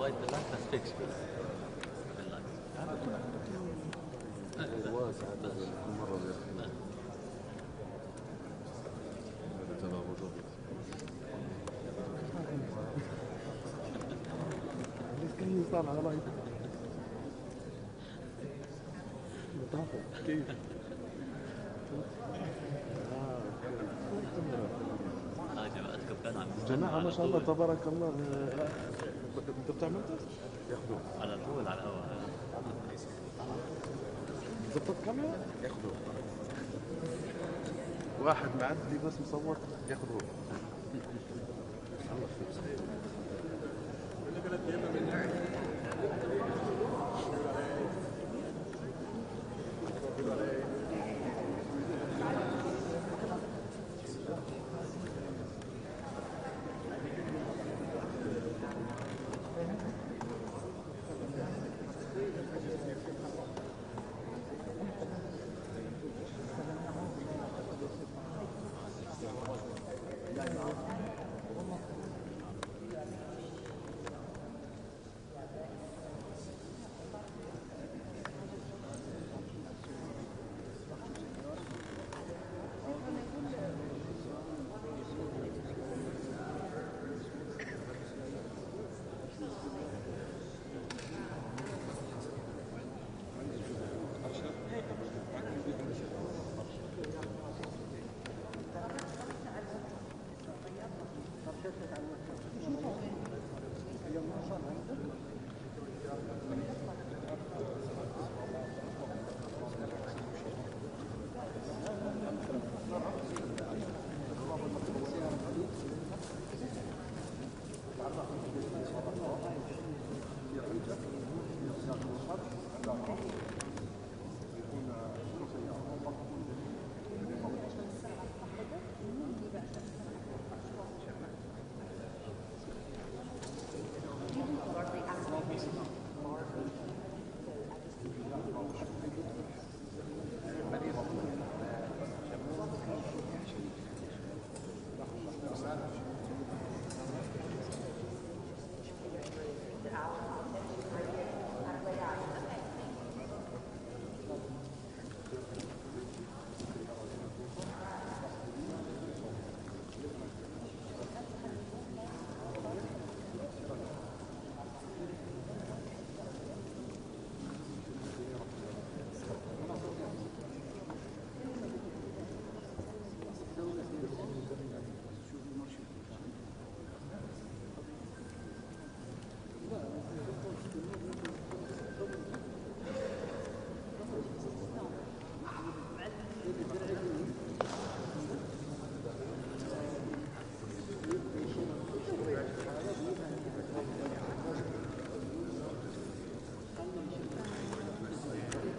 otherwise the light is fixed. واسع هذا المرة دي. كان يصنع على رأيك مطافق كيف جماعة ما شاء الله تبارك الله. انت بتعمل ياخذوه على طول على الهواء. ظبط كاميرا ياخذوه، واحد معدي بس مصور ياخذوه.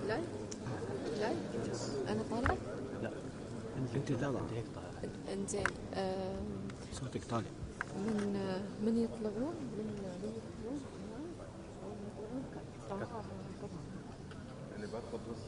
الله أنا طالع؟ لا انت طالع هيك طالع. انزين. صوتك طالع. من يطلعون يعني باخذ بس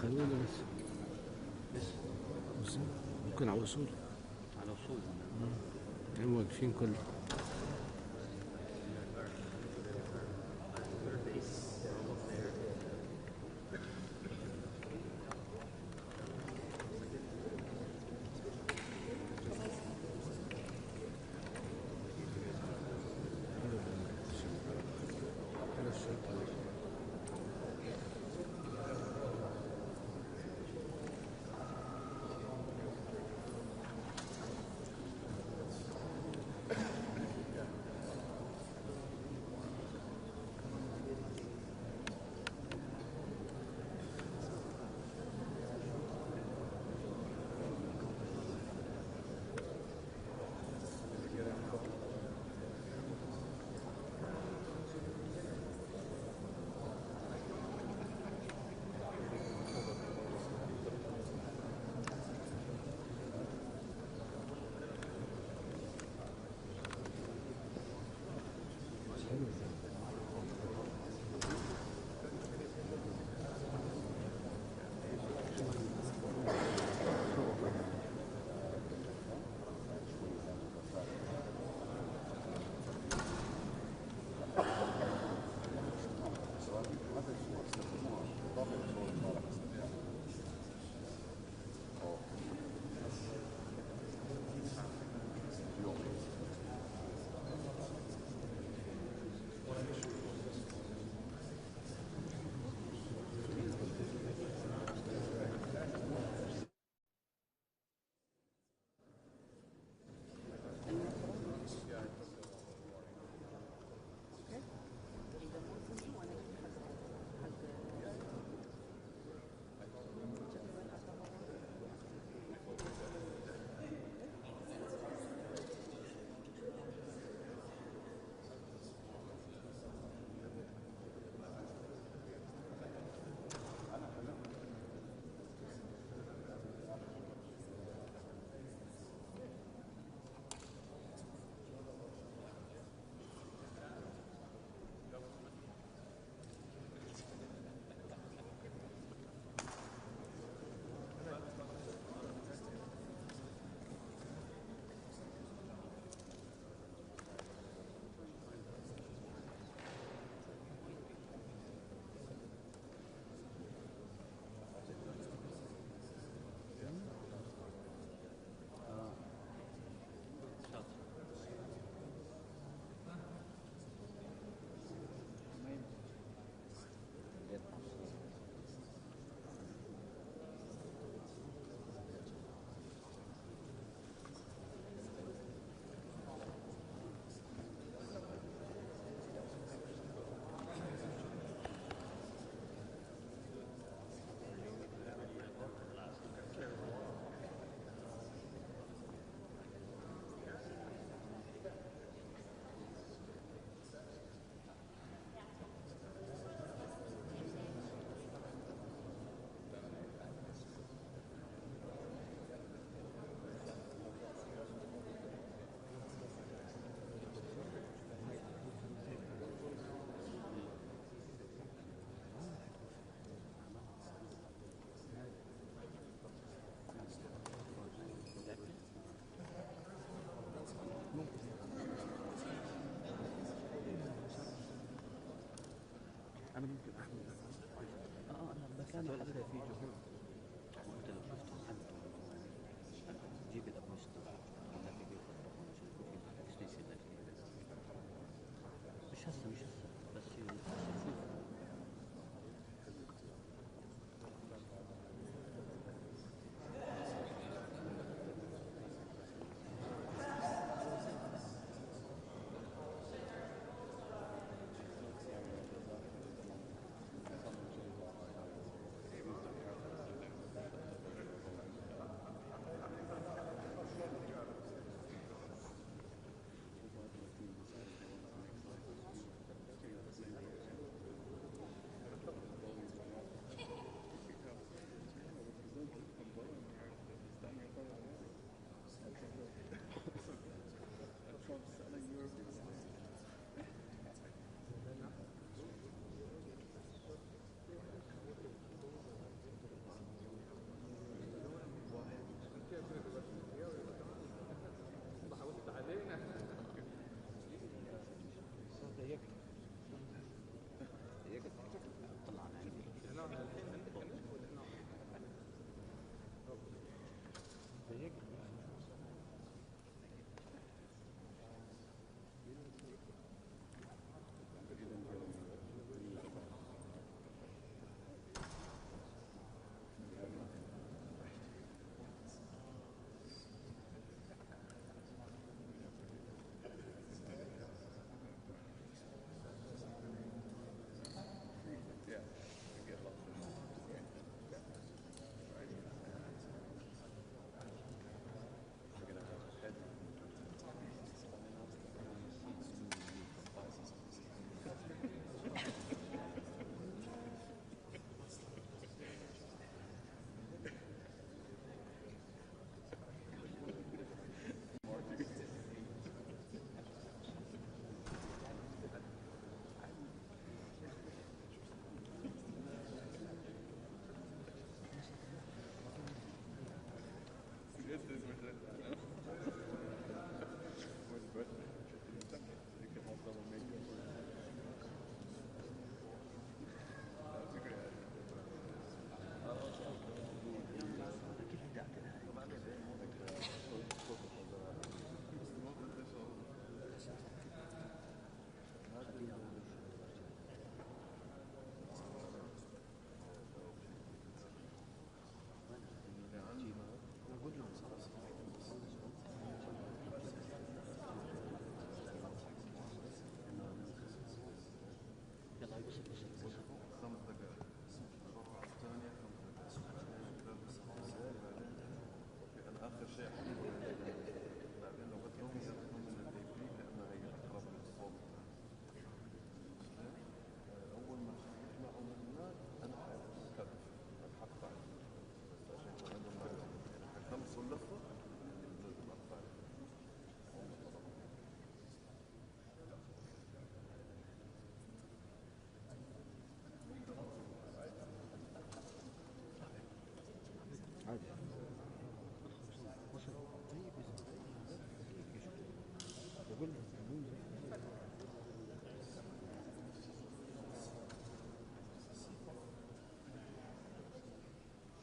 خلونا بس ممكن على وصول يعني واقفين كله. انا ممكن احمل انا بس انا حاسس في جهود. وانت لو شفت محمد جيب الابوست ولا في بيت ايش يصير لك مش هسه بس شوف طلع عن عندي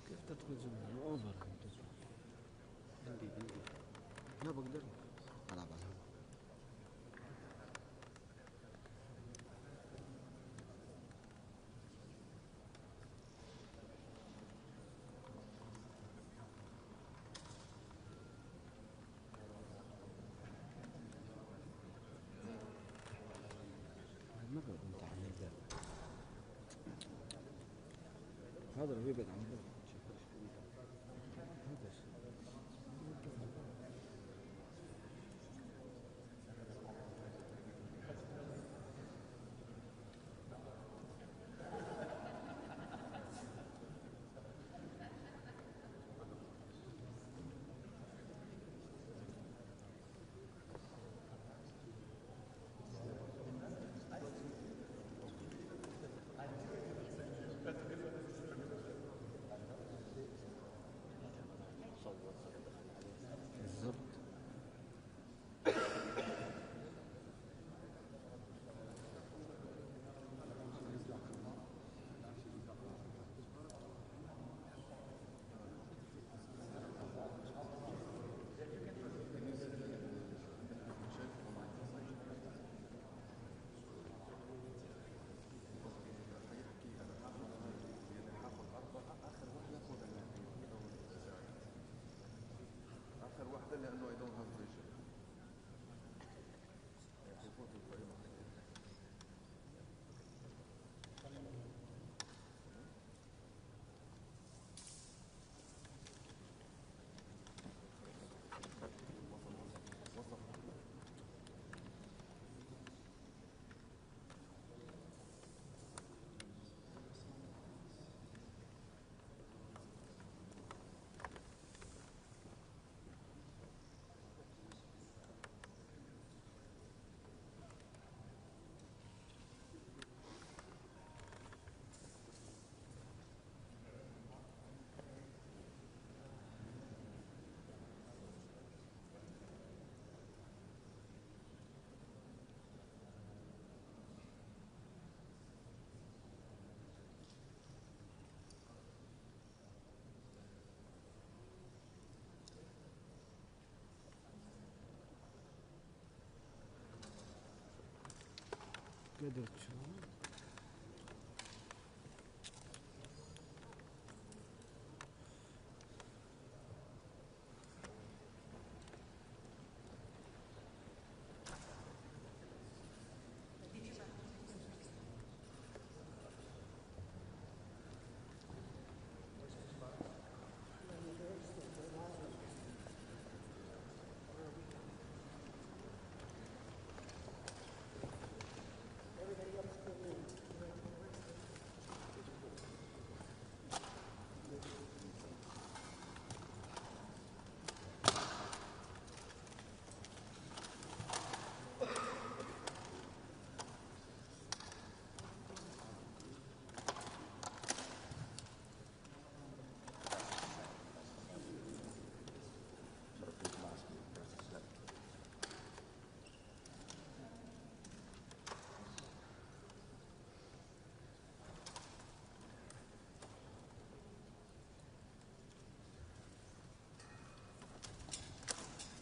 كيف تدخل زمن اوفر عندي لا بقدر العب على الهواء ما انت عن الباب هذا اللي يبعد عن الباب هذا قدرت شلون؟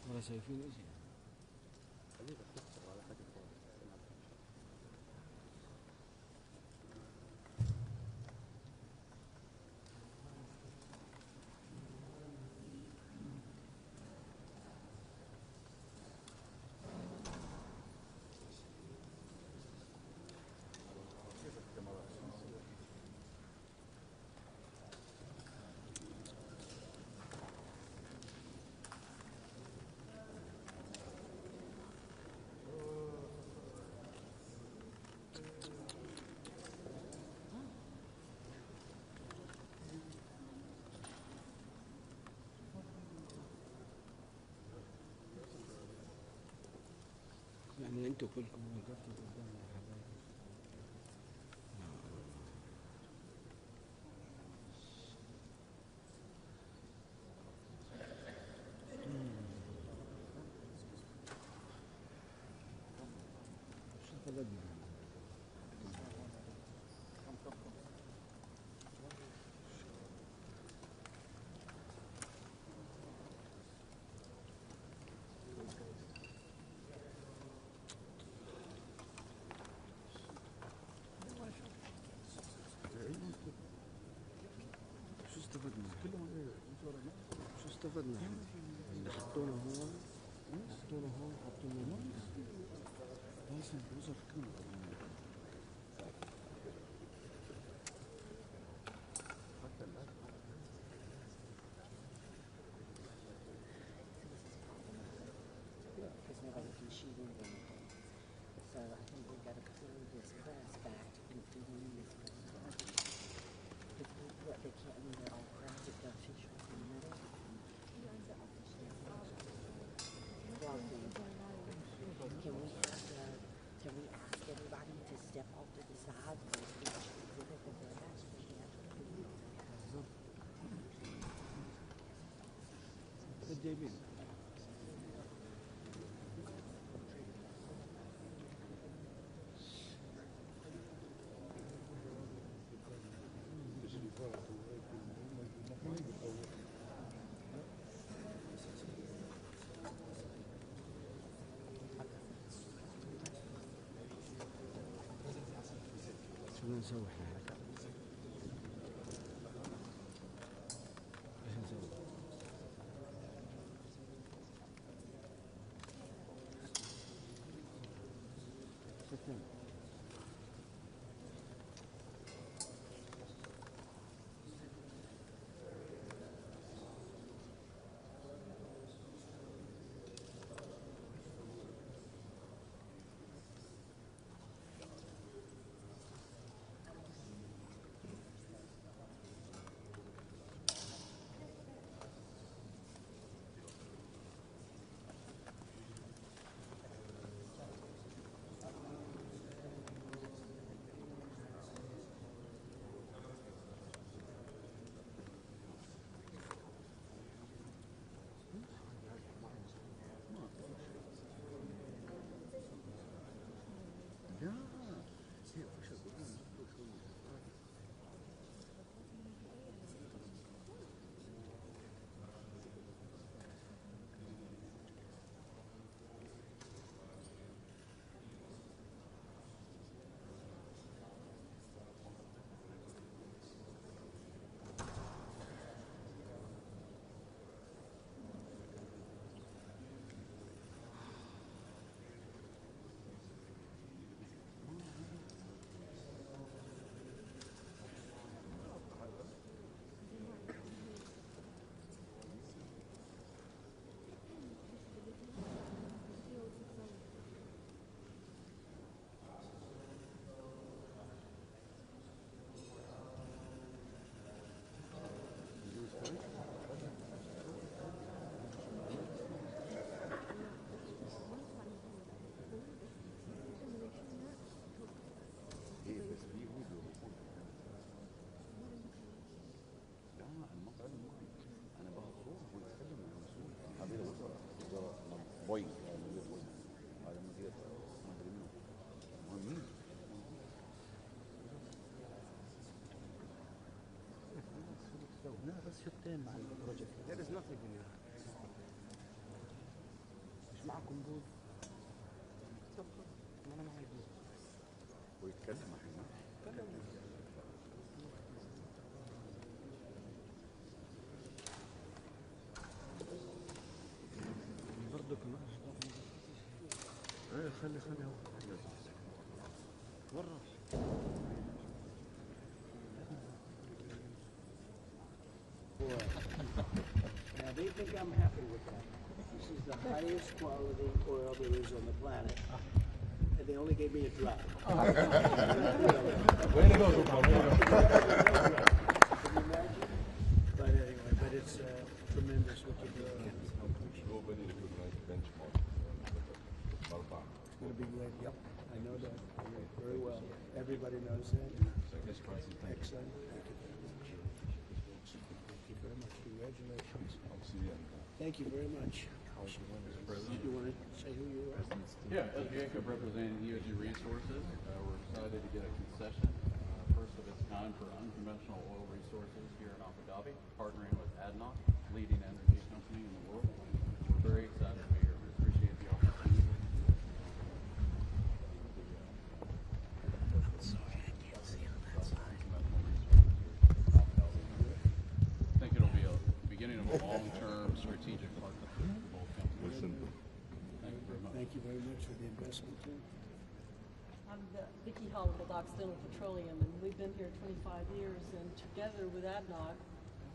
ولا شايفين ايش؟ حبيبي تكسر ولا حاجة خالص. يعني انتوا كلكم وقفتوا قدام الحبايب. شو بلدنا؟ شو استفدنا؟ شو استفدنا؟ اللي حطونا هون حطونا هون حطونا لازم بوزر كم because nobody can shoot in anything. So I think we got to clear this press back and doing this press back. What they can't, I mean, they're all private, the officials in the middle. Well, can we ask everybody to step off to the side for each exhibit that they're asking? جايبين شو بدنا نسوي احنا؟ ايش نسوي؟ شكرا. بس شوطين مع البروجكت. There is nothing in your مش معكم بود؟ ما أنا معي بود. ويتكلم احنا. برضك ما ايه خلي هو. مرة. Now they think I'm happy with that. This is the highest quality oil there is on the planet. And they only gave me a drop. Way to go, Can you imagine? But anyway, but it's tremendous what you do. Nobody recognized benchmark. It's going to be great. Yep, I know that very well. Everybody knows that. Excellent. Thank you very much. Congratulations. Thank you very much. You want to say who you are? Yeah, Ed Jacob representing EOG Resources. We're excited to get a concession, first of its kind for unconventional oil resources here in Abu Dhabi, partnering with ADNOC, leading energy company in the world. We're very excited to be here. We appreciate the opportunity. Sorry, I can't see on that side. I think it'll be a beginning of a long-term strategic partnership for both companies. Thank you very much. Thank you very much for the investment too. I'm Vicki Hall with Occidental Petroleum, and we've been here 25 years, and together with ADNOC,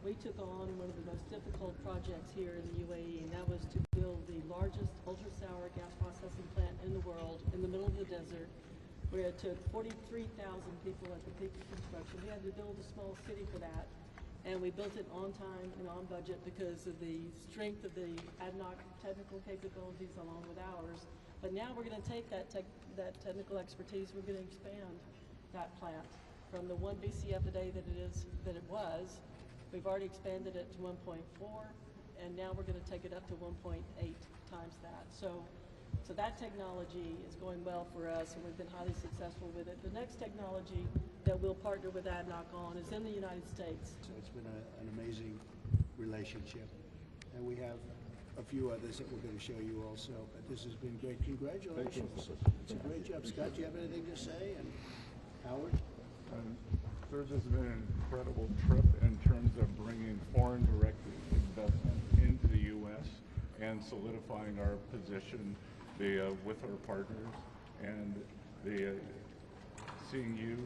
we took on one of the most difficult projects here in the UAE, and that was to build the largest ultra-sour gas processing plant in the world in the middle of the desert, where it took 43,000 people at the peak of construction. We had to build a small city for that, and we built it on time and on budget because of the strength of the ADNOC technical capabilities along with ours. But now we're going to take that technical expertise, we're going to expand that plant from the 1 BCF a day that it was. We've already expanded it to 1.4, and now we're going to take it up to 1.8 times that. So that technology is going well for us, and we've been highly successful with it. The next technology that we'll partner with ADNOC on is in the United States. So it's been an amazing relationship. And we have a few others that we're going to show you also. But this has been great. Congratulations. It's a great job. Scott, do you have anything to say? And Howard? This has been an incredible trip in terms of bringing foreign direct investment into the U.S. and solidifying our position with our partners, and seeing you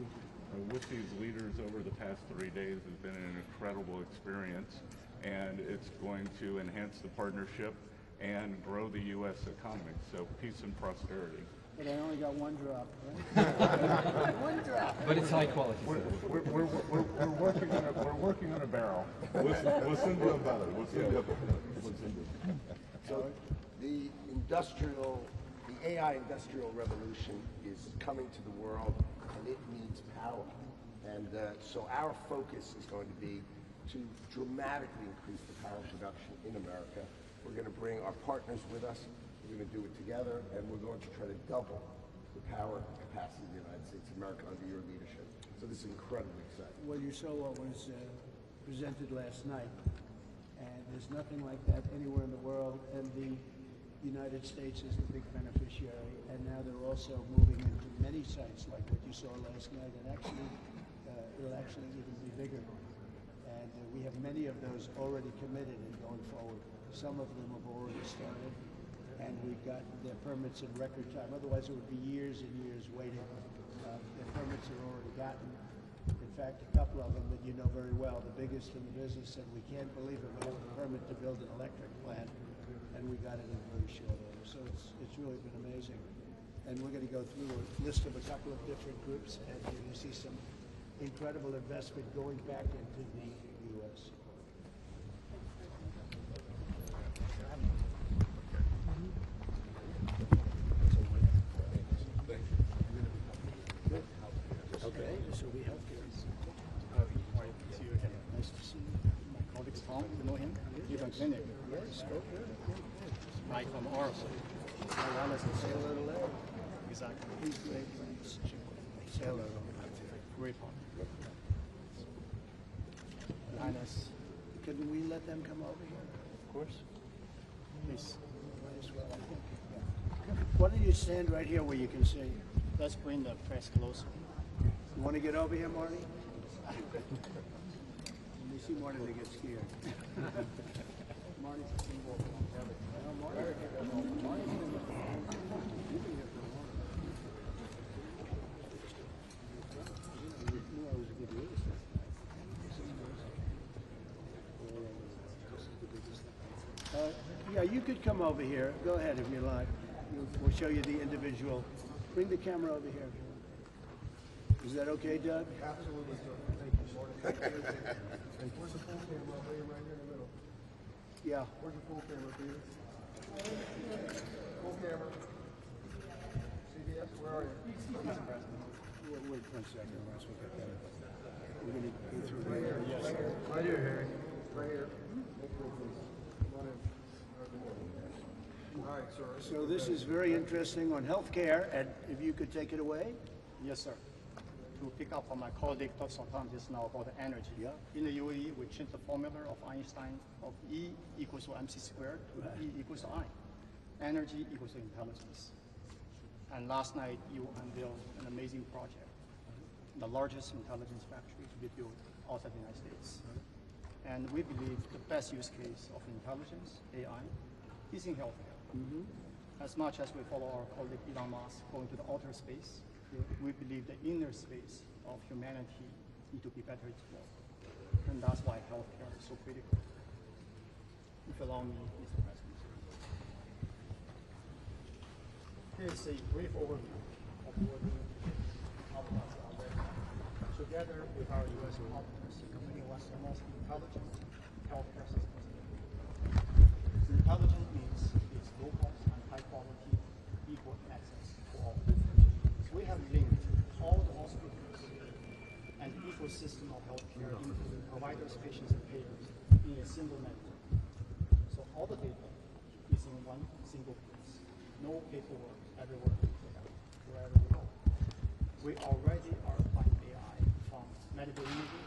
with these leaders over the past 3 days has been an incredible experience, and it's going to enhance the partnership and grow the U.S. economy. So peace and prosperity. But I only got one drop, right? One drop. But it's high quality. We're working on a barrel. We'll send you a better. So the AI industrial revolution is coming to the world, and it needs power. And so our focus is going to be to dramatically increase the power production in America. We're going to bring our partners with us. We're going to do it together, and we're going to try to double the power capacity of the United States of America under your leadership. So this is incredibly exciting. Well, you saw what was presented last night, and there's nothing like that anywhere in the world, and the United States is the big beneficiary, and now they're also moving into many sites like what you saw last night, and actually, it'll actually even be bigger. And we have many of those already committed and going forward. Some of them have already started, and we've got their permits in record time. Otherwise, it would be years and years waiting. Their permits are already gotten. In fact, a couple of them that you know very well, the biggest in the business, said we can't believe it. We have a permit to build an electric plant, and we got it in very short order. So it's really been amazing. And we're going to go through a list of a couple of different groups, and you're going to see some incredible investment going back into the U.S. Okay, this will be healthcare. Nice to see you. My colleague Tom, you know him? Even Clinic. Yes, go good. Right from Oracle. I want to say hello to Larry. Exactly. He's great friends. Say hello. Great partner. Linus, Can we let them come over here? Of course. Please. Why don't you stand right here where you can see? Let's bring the press closer. You want to get over here, Marty? When you see Marty, they get scared. Marty's a symbol. Yeah, you could come over here. Go ahead if you like. We'll show you the individual. Bring the camera over here. Is that okay, Doug? Absolutely. Where's the full camera? Right here in the middle. Yeah. Where's the full camera, Peter? Full camera. CBS, where are you? Wait 1 second. Let's look at that. We're going to go through Right here. Yes. Right here, Harry. Right here. Come on in. All right, sir. So this is very interesting on healthcare, and if you could take it away. Yes, sir. To pick up on my colleague Dr. Sultan just now about the energy. Yeah. In the UAE, we changed the formula of Einstein of E equals to MC squared to E equals to I. Energy equals to intelligence. And last night, you unveiled an amazing project, the largest intelligence factory to be built outside the United States. And we believe the best use case of intelligence, AI, is in healthcare. As much as we follow our colleague Elon Musk going to the outer space, we believe the inner space of humanity need to be better explored. And that's why healthcare is so critical. If you allow me, Mr. President. Here's a brief overview of what we Abu Dhabi already. Together with our U.S. partners, the company wants the most intelligent healthcare systems. Intelligent means it's low cost and high quality, equal access for all. So we have linked all the hospitals and ecosystem of healthcare, including providers, patients, and payers, in a single network. So all the data is in one single place. No paperwork everywhere, wherever we go. We already are applying AI from medical imaging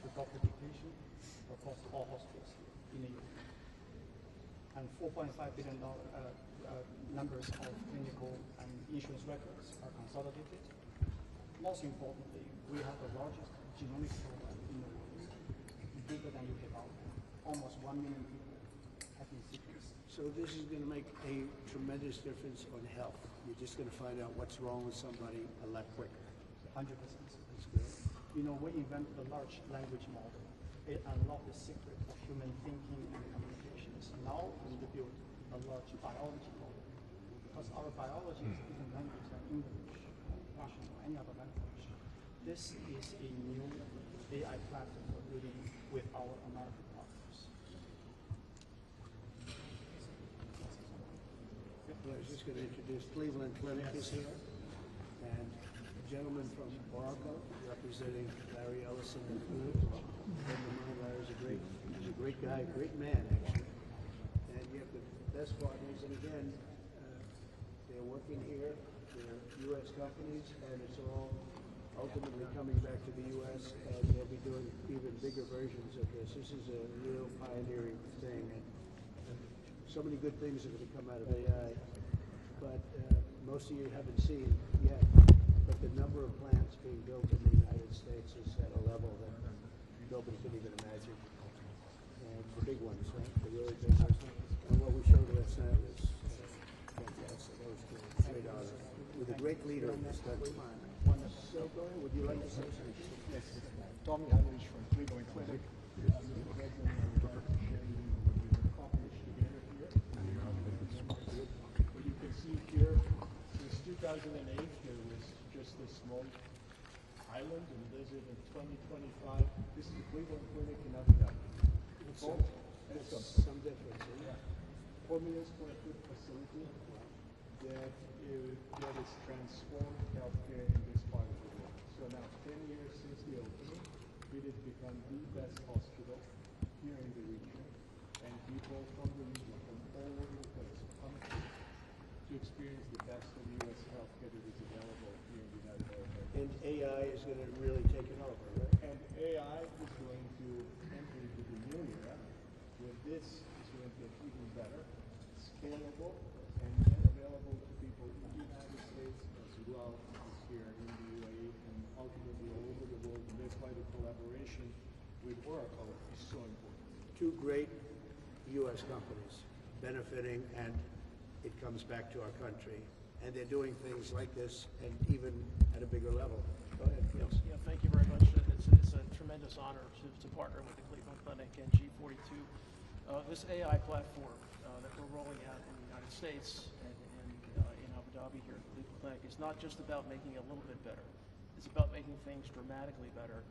to doctor dictation across all hospitals in the U.S. And $4.5 billion numbers of clinical and insurance records are consolidated. Most importantly, we have the largest genomic program in the world, bigger than UK government. Almost 1 million people have been sequenced. So this is going to make a tremendous difference on health. You're just going to find out what's wrong with somebody a lot quicker. 100%. That's good. You know, we invented the large language model. It unlocked the secret of human thinking and communications. Now we need to build a large biology model, because our biology is a different language than English, Russian, or any other language. This is a new AI platform we're building with our American partners. I was just going to introduce Cleveland Clinic is here, and a gentleman from Oracle representing Larry Ellison and Food. Larry's he's a great guy, great man actually. And you have the best partners, and again, they're working here, they're U.S. companies, and it's all ultimately coming back to the U.S., and they'll be doing even bigger versions of this. This is a real pioneering thing, and so many good things are going to come out of AI, but most of you haven't seen yet, but the number of plants being built in the United States is at a level that nobody can even imagine. And the big ones, right? The really big ones. And what we showed last night was fantastic. That was great honor. With a great leader in this country. So, would you like to say something? Yes. Tommy Heinrich from Cleveland Clinic. I'm the president and would like to share with you what we've accomplished together here. What you can see here, since 2008, there was just a small island in the desert. In 2025, this is the Cleveland Clinic in Abu Dhabi. That's some difference, yeah. 4 million square foot facility that has transformed healthcare in this part of the world. So now, 10 years since the opening, it has become the best hospital here in the region, and people from the region, from all over the place, come to experience the best of U.S. healthcare that is available here in the United States. And AI is going to really take it over, right? And AI is going to enter into the new era. With this, it's going to get even better, scalable, and available to people in the United States as well as here in the UAE and ultimately all over the world. And that's why the collaboration with Oracle is so important. Two great U.S. companies benefiting, and it comes back to our country. And they're doing things like this, and even at a bigger level. Go ahead, Chris. Yeah, thank you very much. It's a tremendous honor to partner with the Cleveland Clinic and G42. This AI platform that we're rolling out in the United States and in Abu Dhabi here at the Cleveland Clinic is not just about making it a little bit better. It's about making things dramatically better,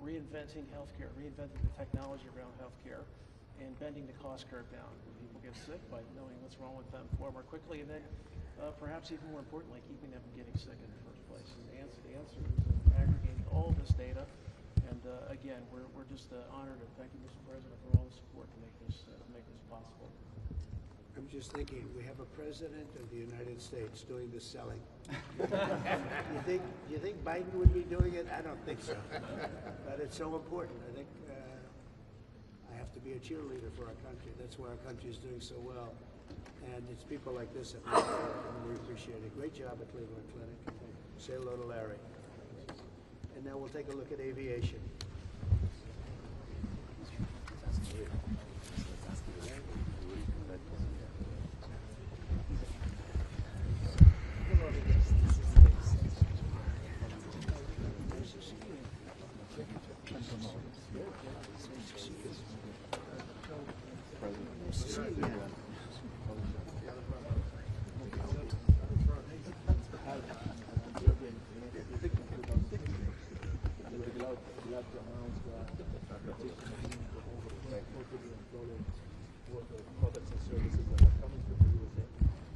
reinventing healthcare, reinventing the technology around healthcare, and bending the cost curve down when people get sick by knowing what's wrong with them far more quickly, and then perhaps even more importantly, keeping them from getting sick in the first place. And the answer is aggregating all this data. And again, we're just honored, and thank you, Mr. President, for all the support to make this possible. I'm just thinking, we have a president of the United States doing the selling. you think Biden would be doing it? I don't think so. But it's so important. I think I have to be a cheerleader for our country. That's why our country is doing so well. And it's people like this that make it work, and we appreciate it. Great job at Cleveland Clinic. Say hello to Larry. And now we'll take a look at aviation. Products and services that are coming from the USA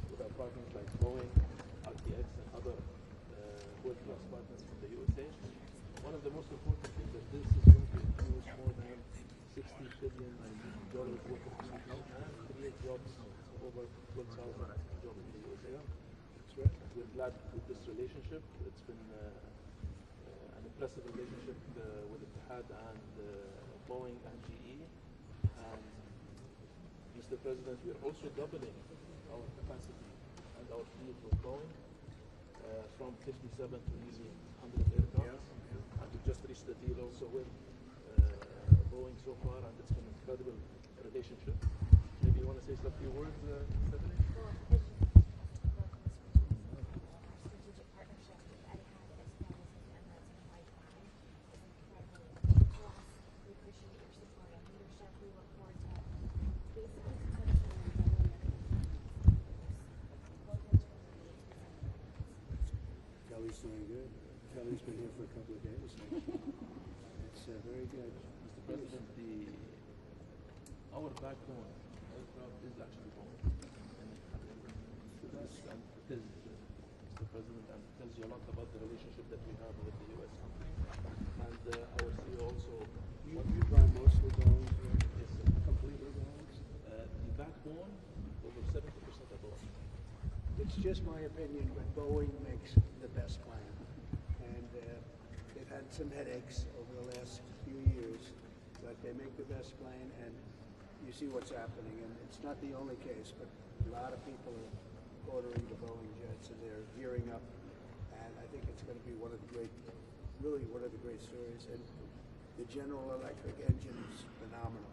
with our partners like Boeing, RTX, and other world-class partners from the USA. One of the most important things that this is going to infuse more than $60 billion worth of capital and create jobs, over 12,000 jobs in the USA. That's right. We're glad with this relationship. It's been an impressive relationship with Etihad and Boeing and GE. And Mr. President, we are also doubling our capacity and our fleet with Boeing from 57 to nearly 100 aircraft. And we just reached the deal also with Boeing so far, and it's been an incredible relationship. Maybe you want to say some few words, Stephanie? Kelly's doing good. Kelly's been here for a couple of days. It's very good. Mr. President, our backbone aircraft is actually Boeing. It is, Mr. President, and it tells you a lot about the relationship that we have with the U.S. company. And our CEO also... You buy mostly Boeing? Yes, sir. Completely Boeing? The backbone, over 70% of Boeing. It's just my opinion, but Boeing makes the best plane. And they've had some headaches over the last few years, but they make the best plane, and you see what's happening. And it's not the only case, but a lot of people are ordering the Boeing jets, and they're gearing up. And I think it's going to be one of the great stories. And the General Electric engine is phenomenal.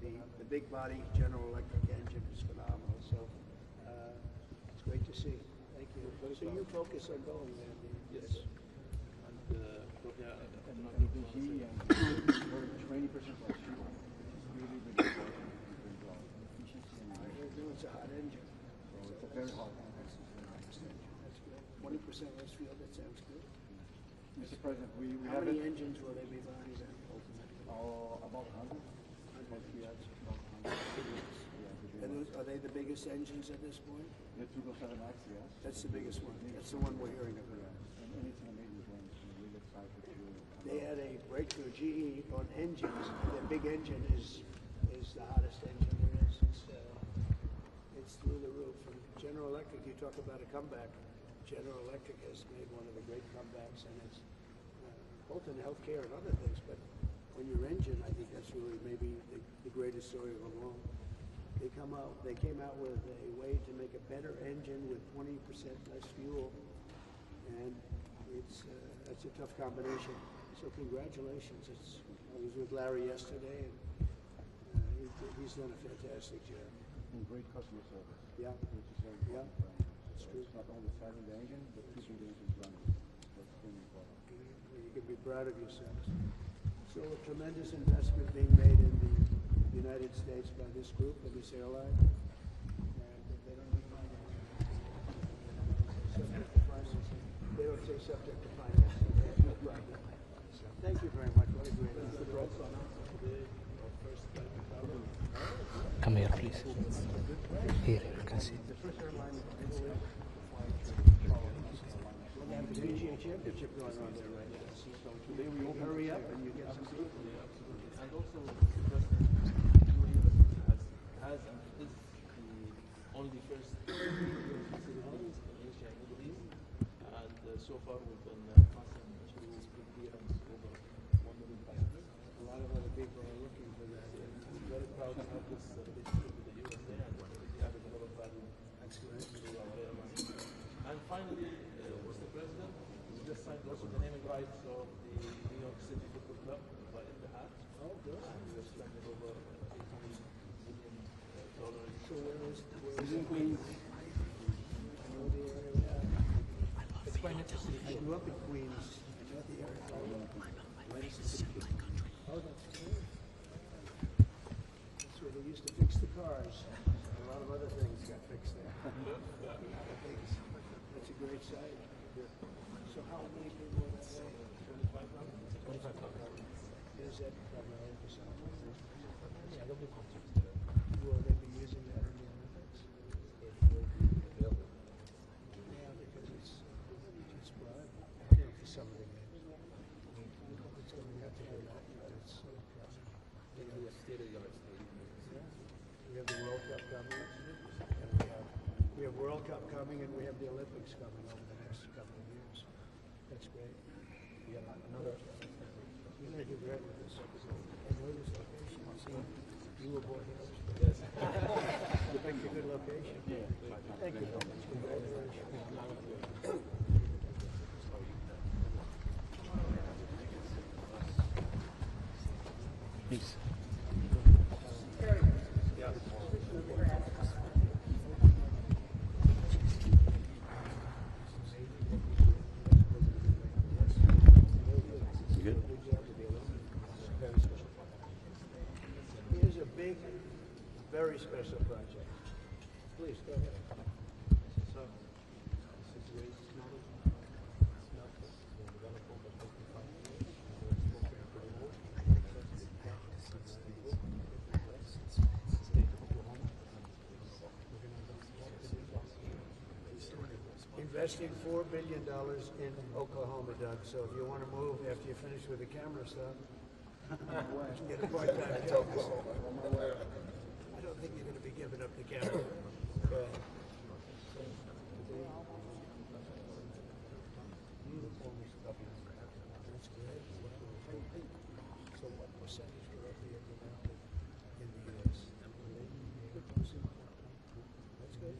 The big body General Electric engine is phenomenal. So it's great to see. Thank you. So you focus on Boeing, Andy? Yes. And the GE and 20% less fuel. Really big It's a hot engine. So it's a very hot engine. That's good. 20% less fuel, that sounds good. Mr. President, we How have many engines will they be buying then? about 100. And are they the biggest engines at this point? The 207X, yes. That's the biggest one. That's the one we're hearing about. And it's an amazing plane. I'm really excited to... They had a breakthrough GE on engines. Their big engine is the hottest engine there is. It's through the roof. And General Electric, you talk about a comeback. General Electric has made one of the great comebacks, and it's both in healthcare and other things, but on your engine, I think that's really maybe the greatest story of them all. They came out with a way to make a better engine with 20% less fuel, and that's a tough combination. So congratulations. I was with Larry yesterday, and he's done a fantastic job. And great customer service. Yeah. Which is very important. It's true. It's not only selling the engine, but keeping the engine running. That's extremely important. You can be proud of yourselves. So a tremendous investment being made in the United States by this group and this airline. And they don't need financing. Subject to financing. They don't say subject to financing. They have no problem. Thank you very much. What a great Come here, please. Here, you can see. The first airline in the Middle East. Well, they have the PGA Championship going on there right now. So today we will hurry up and you get some food. And also, UAE has and is the only first facility in Asia and Middle East. And so far we've been passing through good clearance over 1 million passengers. A lot of other people are looking for that. I'm very proud to have this relationship with the USA and we added a lot of value to our airline. And finally, Mr. President, we just signed also the naming rights of the New York City Football Club by Etihad. Oh, good. And we have spent over $800 million. So where is in Queens? I know the area well. I grew up in Queens. I know the area. Oh, that's good. That's where they used to fix the cars. A lot of other things got fixed there. That's a great site. So how many people are there? 25,000. Is that primarily for soccer? Yeah, they'll be concerts there. Will they be using that in the Olympics? Yeah, because it's broad. Yeah, for some of the games. It's going to have to be that, but it's we have the World Cup coming, and we have World Cup coming, and we have the Olympics coming over the next couple of years. That's great. Yeah, another. You're going to do great with this. I know this location. See, you were born here. Yes. Thank you. Good location. Thank you very much. Congratulations. Please. Good. Here's a big, very special project. Please, go ahead. So, this is waste smelting. Investing $4 billion in Oklahoma, Doug. So if you want to move after you finish with the camera stuff, get a part-time job. I don't think you're going to be giving up the camera. Go ahead. That's good. So what percentage will that be of the market in the U.S.? That's good.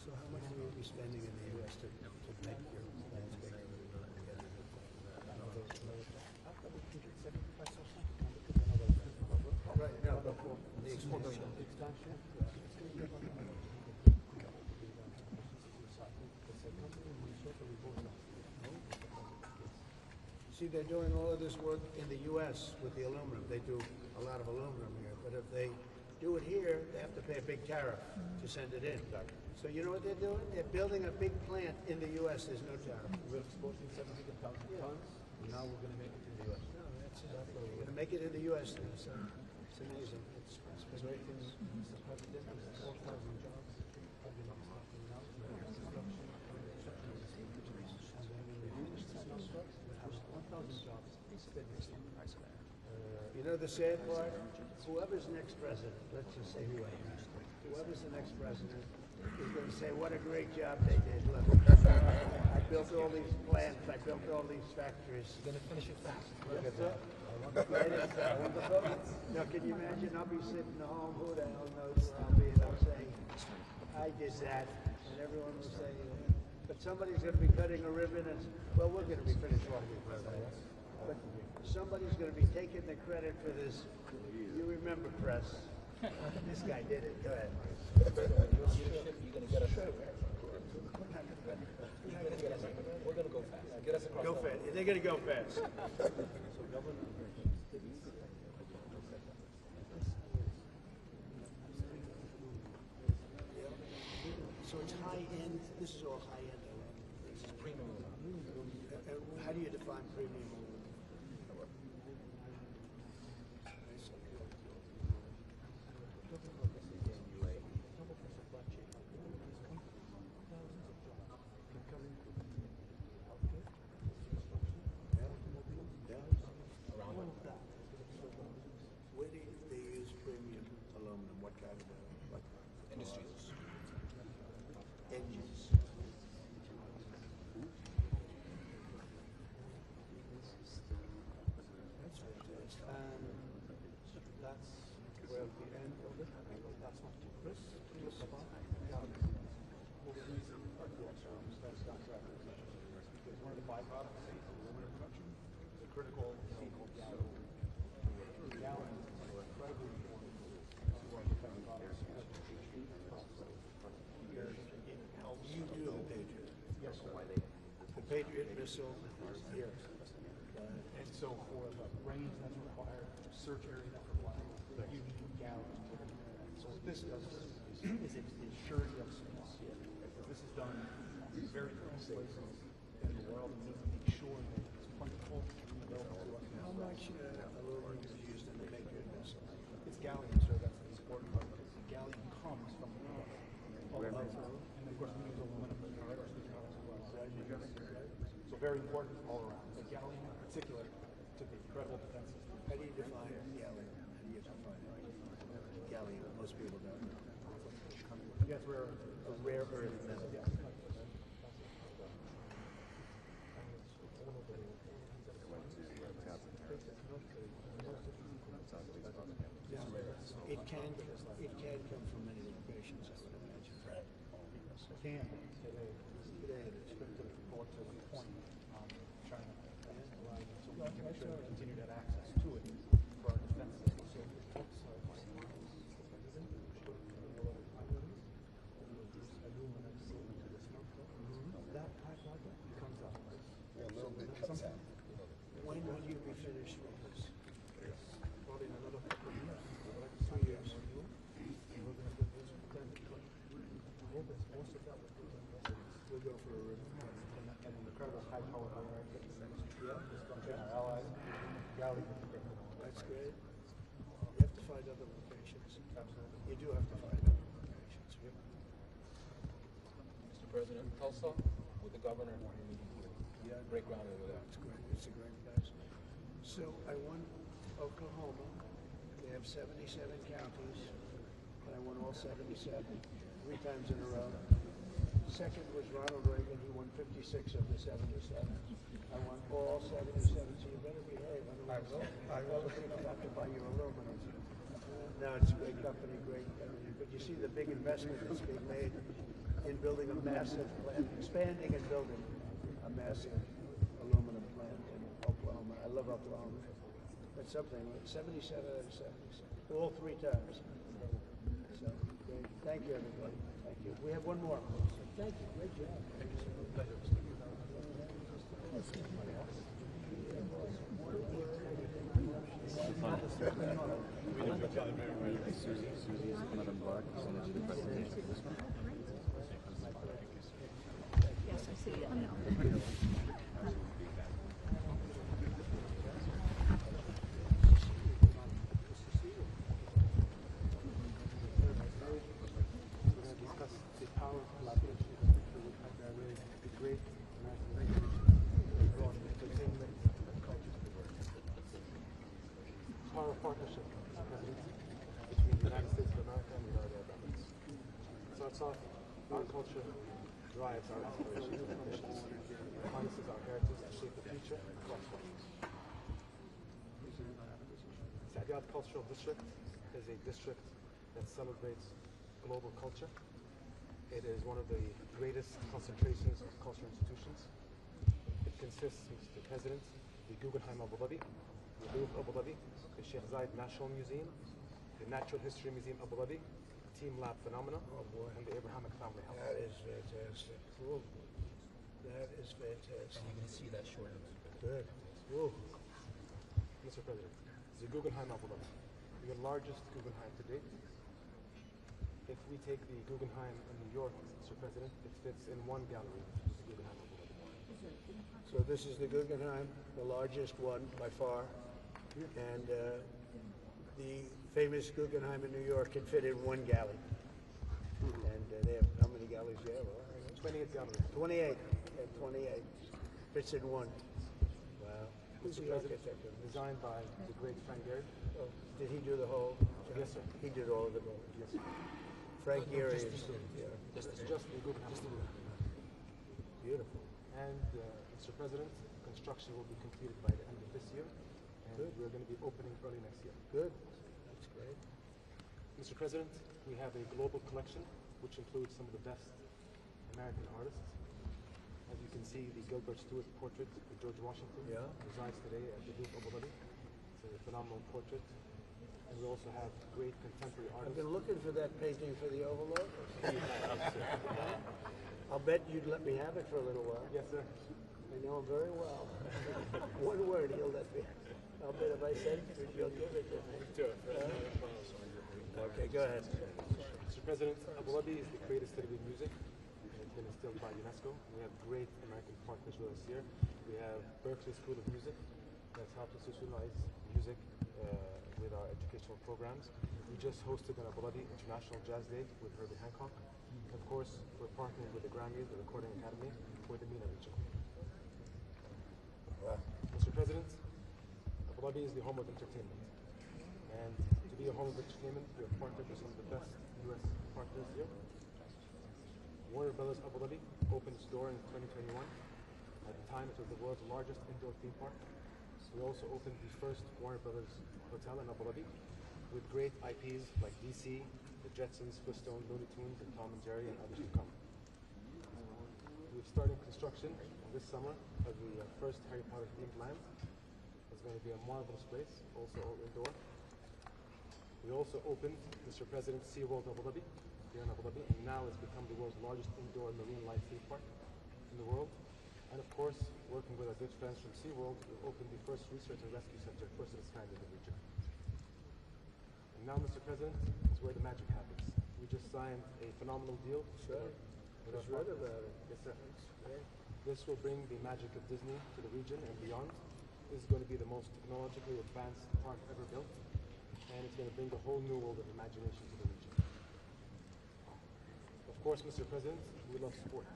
So how much will you be spending in the U.S. to make your plans bigger? Right, no, but for the expansion. See, they're doing all of this work in the U.S. with the aluminum. They do a lot of aluminum here, but if they do it here, they have to pay a big tariff to send it in. So you know what they're doing? They're building a big plant in the U.S. There's no tariff. We're exporting 700,000 tons. Now we're going to make it in the U.S. No, that's exactly. We're going to make it in the U.S. now, so it's amazing. It's great. Mr. President, 4,000 jobs have been lost in now. Construction, jobs you know the sad part? Whoever's next president, let's just say whoever's the next president is going to say, what a great job they did. Look, I built all these plants, I built all these factories. You're going to finish it fast. Look at that. Now, can you imagine? I'll be sitting at home, who the hell knows where I'll be, and I'll say, I did that, and everyone will say, but somebody's going to be cutting a ribbon, and, well, we're going to be finished long before that. But somebody's going to be taking the credit for this. You remember, press. This guy did it. Go ahead. You're going to get us. We're going to go fast. Get us across. Go fast. They're going to go fast. So it's high end. This is all high end. This is premium. How do you define premium? Where do they use premium aluminum? What kind of Industries. engines? That's fantastic. That's where the end of it. That's not Chris. That's not correct. Because one of the byproducts of aluminum production is a critical thing called gallon. Gallons are incredibly important to our defense products. It helps. You do the Patriot. Yes, sir. The Patriot missile is here. And so for the range that's required, search area that's required, you need gallons. So what this does is it ensures you have supply. This is done in very few places in the world, and we need to make sure that it's plentiful and available to us. How much aluminum is used in the Patriot missile? It's gallium, sir. That's the important part. Because the gallium comes from the product. And of course, we use aluminum in our aerospace products as well. So very important all around. But gallium in particular took an incredible defense system. How do you define gallium? How do you define it? Gallium, most people don't know. Yes, rare earth. A rare earth metal. It can come from many locations, I would imagine. Can today it's been to report to a point China. So we can make sure we continue to have access to it for our defense system. That pipeline comes out. Yeah, a little bit comes out. When will you be finished with this? Probably in another couple of years. 2 years. We'll go for a ribbon. And an incredible high power array. Yeah. Our allies, gallium. That's great. You have to find other locations. Absolutely. You do have to find other locations. Mr. President, Tulsa with the governor. Yeah. Great ground over there. It's great. It's a great place. So I won Oklahoma. They have 77 counties, and I won all 77 3 times in a row. Second was Ronald Reagan. He won 56 of the 77. I won all 77. So you better behave. I will. People have to buy you aluminum. No, it's a great company, but you see the big investment that's being made in building a massive plant, expanding and building a massive aluminum plant in Oklahoma. I love Oklahoma. That's something. 77 out of 77. All 3 times. So, great. Thank you, everybody. Thank you. We have one more. Thank you. Great job. Thank you, sir. Yes, I see it. Discuss the power of collaboration. It would be great entertainment, culture. off, our culture drives our aspirations and ambitions. It harnesses our heritage to shape the future across cultures. Saadiyat Cultural District is a district that celebrates global culture. It is one of the greatest concentrations of cultural institutions. It consists, Mr. President, the Guggenheim Abu Dhabi, the Louvre Abu Dhabi, the Sheikh Zayed National Museum, the Natural History Museum Abu Dhabi, Team Lab Phenomena, and the Abrahamic Family House. That is fantastic. Whoa. That is fantastic. You're going to see that shortly. Good. Whoa. Mr. President, the Guggenheim Abu Dhabi, the largest Guggenheim to date. If we take the Guggenheim in New York, Mr. President, it fits in one gallery, the Guggenheim Abu Dhabi. So this is the Guggenheim, the largest one by far, and the famous Guggenheim in New York can fit in one galley. And they have, how many galleys do you have? 28 galleries. 28. 28. Fits in one. Wow. Who's the architect? Designed by the great Frank Gehry. Oh, did he do the whole? Yes, sir. He did all of the buildings. Yes, sir. Frank Gehry is Just the Guggenheim. beautiful. And Mr. President, construction will be completed by the end of this year, and we're going to be opening early next year. Good. That's great. Mr. President, we have a global collection which includes some of the best American artists. As you can see, the Gilbert Stuart portrait of George Washington resides today at the Louvre Abu Dhabi. It's a phenomenal portrait. And we also have great contemporary I've artists. been looking for that painting for the Overlook. I'll bet you'd let me have it for a little while. Yes, sir. I know him very well. One word, he'll let me. I'll bet if I said it, you'll give it to me. Okay, go ahead. Mr. President, Abu Dhabi is the greatest city of music. It's been instilled by UNESCO. We have great American partners with us here. We have Berkeley School of Music that's helped us institutionalize music with our educational programs. We just hosted an Abu Dhabi International Jazz Day with Herbie Hancock. Of course, we're partnering with the Grammys, the Recording Academy, for the MENA region. Mr. President, Abu Dhabi is the home of entertainment. And to be a home of entertainment, we have partnered with some of the best U.S. partners here. Warner Brothers Abu Dhabi opened its door in 2021. At the time, it was the world's largest indoor theme park. We also opened the first Warner Brothers hotel in Abu Dhabi with great IPs like DC, the Jetsons, Flintstones, Looney Tunes, and Tom and Jerry, and others to come. We've started construction this summer of the first Harry Potter themed land. It's going to be a marvelous place, also all indoor. We also opened Mr. President SeaWorld Abu Dhabi here in Abu Dhabi, and now it's become the world's largest indoor marine life theme park in the world. And of course, working with our good friends from SeaWorld, we've opened the first research and rescue center, first of its kind in the region. And now, Mr. President, is where the magic happens. We just signed a phenomenal deal. Sure. Just read about it. Yes, sir. This will bring the magic of Disney to the region and beyond. This is going to be the most technologically advanced park ever built, and it's going to bring a whole new world of imagination to the region. Of course, Mr. President, we love sport,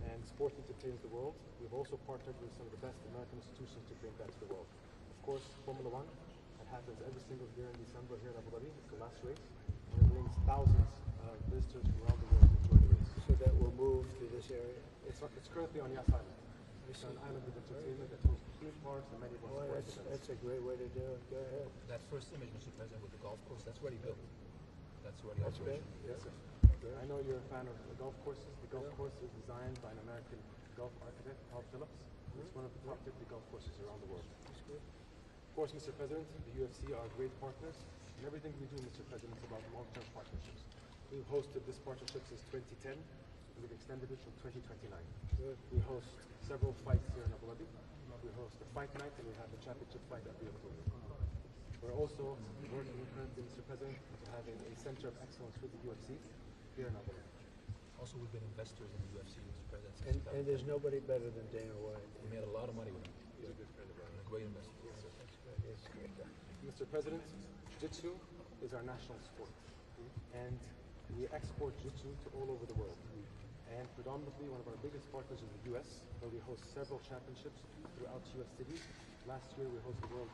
and sport entertains the world. We've also partnered with some of the best American institutions to bring that to the world. Of course, Formula One, that happens every single year in December here in Abu Dhabi. It's the last race, and it brings thousands of visitors from around the world to enjoy the race. So that will move to this area? It's currently on Yas Island. It's an island of entertainment that hosts theme parks and many of our sports events. That's a great way to do it. Go ahead. That first image, Mr. President, with the golf course, that's already built. That's already operational. Yes, sir. I know you're a fan of the golf courses. The golf course is designed by an American golf architect, Paul Phillips. It's one of the top 50 golf courses around the world. Of course, Mr. President, the UFC are great partners, and everything we do, Mr. President, is about long-term partnerships. We've hosted this partnership since 2010, and we've extended it till 2029. We host several fights here in Abu Dhabi. We host a fight night, and we have the championship fight every October. We're also working currently, Mr. President, to having a center of excellence with the UFC here in Abu Dhabi. Also, we've been investors in the UFC, Mr. President. And there's nobody better than Dana White. We made a lot of money with him. He's a good friend of ours. A great investor. It's great. Mr. President, Jiu-Jitsu is our national sport, and we export Jiu-Jitsu to all over the world. And predominantly, one of our biggest partners is the U.S., where we host several championships throughout U.S. cities. Last year, we hosted the World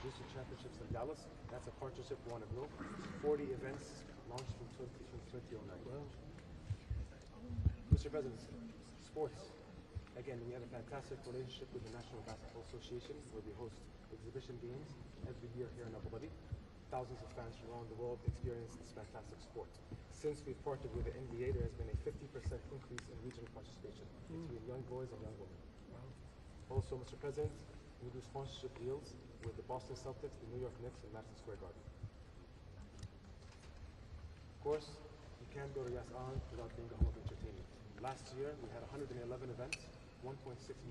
Jiu-Jitsu Championships in Dallas. That's a partnership we want to grow. 40 events launched from 2009. Mr. President, sports. Again, we have a fantastic relationship with the National Basketball Association, where we host exhibition games every year here in Abu Dhabi. Thousands of fans from around the world experience this fantastic sport. Since we've partnered with the NBA, there has been a 50% increase in regional participation between young boys and young women. Also, Mr. President, we do sponsorship deals with the Boston Celtics, the New York Knicks, and Madison Square Garden. Of course, you can't go to Yas-An without being a home of entertainment. Last year, we had 111 events, 1.6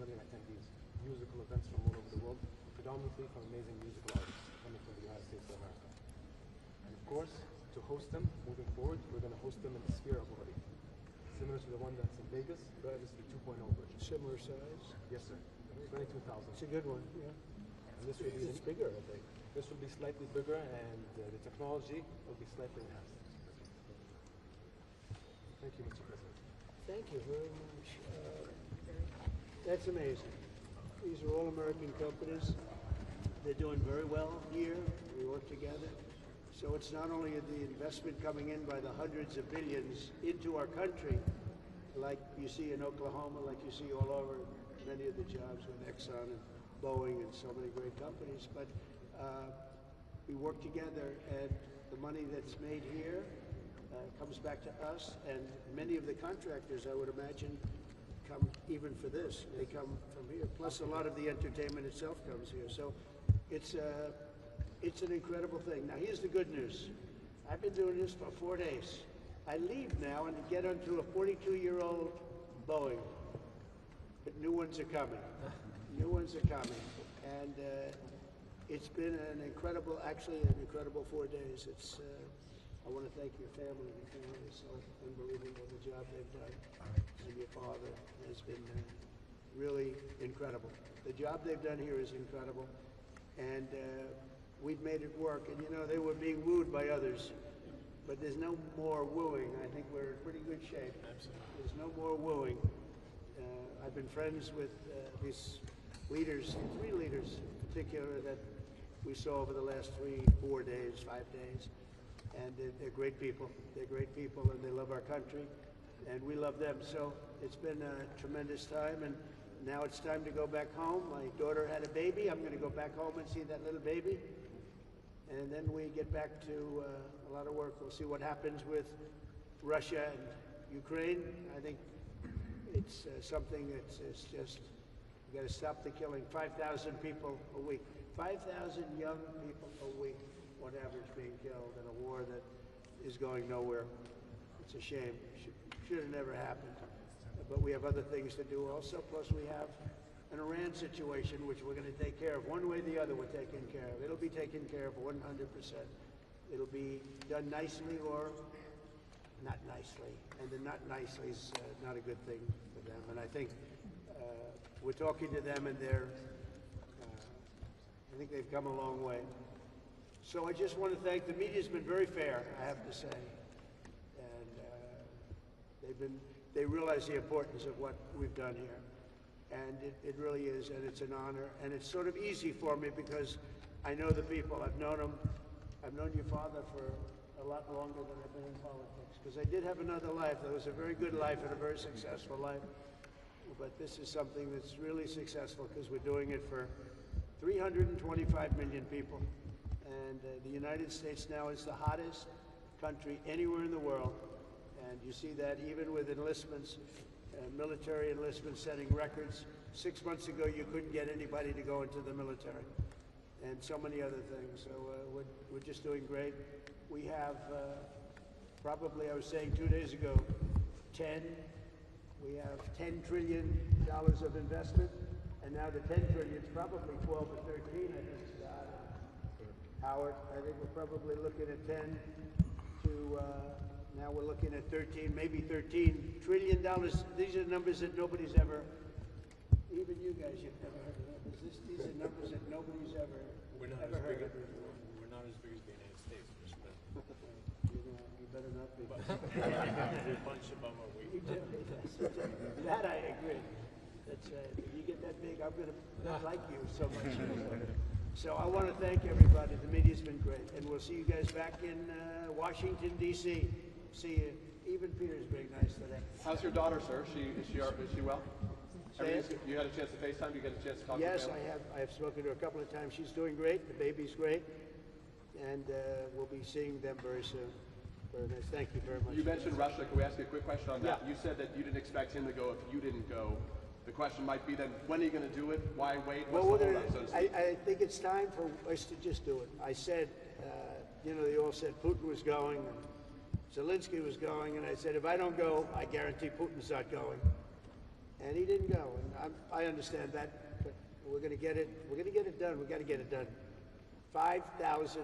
million attendees, musical events from all over the world, predominantly from amazing musical artists coming from the United States of America. And of course, to host them moving forward, we're going to host them in the Sphere of Abu Dhabi, similar to the one that's in Vegas, but this is the 2.0 version. Similar size? Yes, sir. 22,000. It's a good one, yeah. And this will be It's bigger, I think. This will be slightly bigger, and the technology will be slightly enhanced. Thank you, Mr. President. Thank you very much. That's amazing. These are all American companies. They're doing very well here. We work together. So it's not only the investment coming in by the hundreds of billions into our country, like you see in Oklahoma, like you see all over many of the jobs with Exxon and Boeing and so many great companies, but we work together, and the money that's made here comes back to us, and many of the contractors, I would imagine, come even for this. They come from here. Plus, a lot of the entertainment itself comes here. So it's an incredible thing. Now, here's the good news. I've been doing this for 4 days. I leave now and get onto a 42-year-old Boeing, but new ones are coming. New ones are coming, and it's been an incredible 4 days. It's I want to thank your family. Your family is so unbelievable, the job they've done. And your father has been really incredible. The job they've done here is incredible. And we've made it work. And you know, they were being wooed by others. But there's no more wooing. I think we're in pretty good shape. Absolutely. There's no more wooing. I've been friends with these leaders, 3 leaders in particular, that we saw over the last 4 days, 5 days. And they're great people. They're great people, and they love our country, and we love them. So it's been a tremendous time, and now it's time to go back home. My daughter had a baby. I'm going to go back home and see that little baby. And then we get back to a lot of work. We'll see what happens with Russia and Ukraine. I think it's something that's just, we got to stop the killing. 5,000 people a week. 5,000 young people a week on average being killed in a war that is going nowhere. It's a shame. Should have never happened. But we have other things to do also. Plus we have an Iran situation which we're going to take care of. One way or the other we're taking care of. It'll be taken care of 100%. It'll be done nicely or not nicely. And the not nicely is not a good thing for them. And I think we're talking to them, and I think they've come a long way. So I just want to thank, the media's been very fair, I have to say. And they realize the importance of what we've done here. And it really is, and it's an honor. And it's sort of easy for me because I know the people. I've known them. I've known your father for a lot longer than I've been in politics. Because I did have another life. That was a very good life and a very successful life. But this is something that's really successful because we're doing it for 325 million people. And the United States now is the hottest country anywhere in the world. And you see that even with enlistments, military enlistments setting records. 6 months ago, you couldn't get anybody to go into the military. And so many other things. So we're just doing great. We have probably, I was saying 2 days ago, we have $10 trillion of investment. And now the 10 trillion is probably 12 or 13, I think, Scott. Howard, I think we're probably looking at 10 to, now we're looking at 13, maybe $13 trillion. These are numbers that nobody's ever, even you guys, you've never heard of numbers. These are numbers that nobody's ever heard of. We're not as big as the United States, You better not be. We're a bunch above our weight. That I agree. That's if you get that big, I'm going to not like you so much. So I want to thank everybody. The media's been great. And we'll see you guys back in Washington, D.C. See you. even Peter's being nice today. How's your daughter, sir? Is she well? Say it? You had a chance to FaceTime? You get a chance to talk to her? Yes, I have spoken to her a couple of times. She's doing great. The baby's great. And we'll be seeing them very soon. Very nice. Thank you very much. You mentioned Russia. Can we ask you a quick question on that? Yeah. You said that you didn't expect him to go if you didn't go. The question might be then, when are you going to do it? Why wait? What's Well, the hold up, so to speak? I think it's time for us to just do it. I said, they all said Putin was going and Zelensky was going, and I said, if I don't go, I guarantee Putin's not going. And he didn't go, and I understand that, but we're going to get it. We're going to get it done. We've got to get it done. 5,000